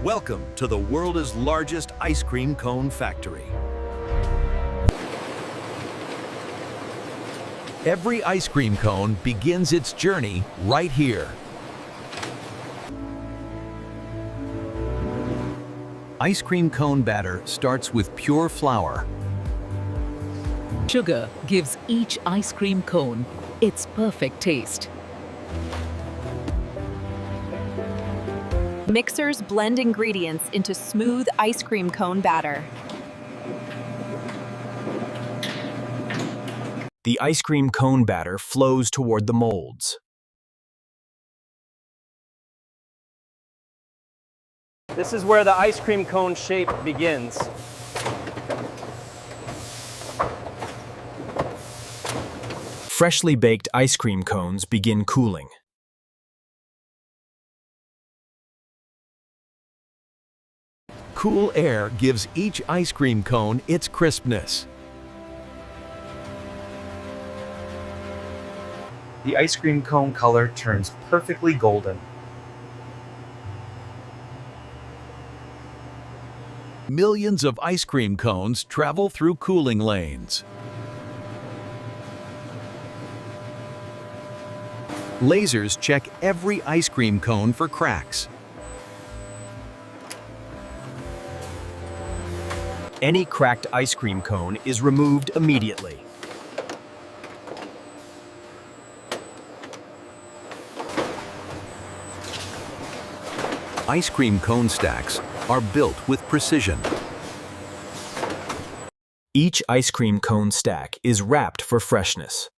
Welcome to the world's largest ice cream cone factory. Every ice cream cone begins its journey right here. Ice cream cone batter starts with pure flour. Sugar gives each ice cream cone its perfect taste. Mixers blend ingredients into smooth ice cream cone batter. The ice cream cone batter flows toward the molds. This is where the ice cream cone shape begins. Freshly baked ice cream cones begin cooling. Cool air gives each ice cream cone its crispness. The ice cream cone color turns perfectly golden. Millions of ice cream cones travel through cooling lanes. Lasers check every ice cream cone for cracks. Any cracked ice cream cone is removed immediately. Ice cream cone stacks are built with precision. Each ice cream cone stack is wrapped for freshness.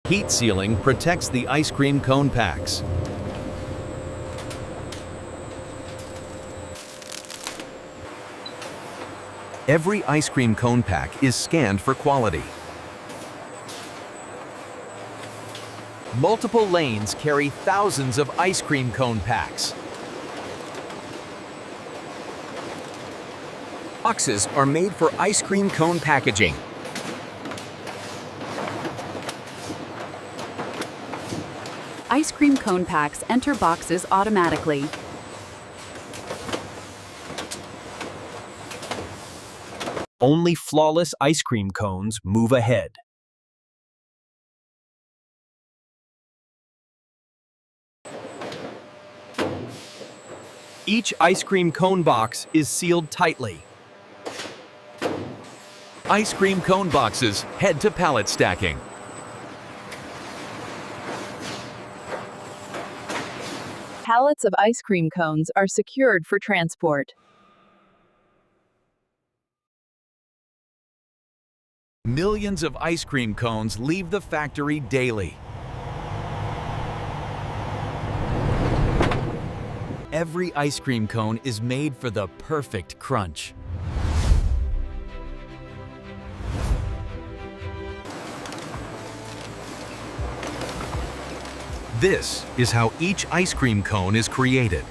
Heat sealing protects the ice cream cone packs. Every ice cream cone pack is scanned for quality. Multiple lanes carry thousands of ice cream cone packs. Boxes are made for ice cream cone packaging. Ice cream cone packs enter boxes automatically. Only flawless ice cream cones move ahead. Each ice cream cone box is sealed tightly. Ice cream cone boxes head to pallet stacking. Pallets of ice cream cones are secured for transport. Millions of ice cream cones leave the factory daily. Every ice cream cone is made for the perfect crunch. This is how each ice cream cone is created.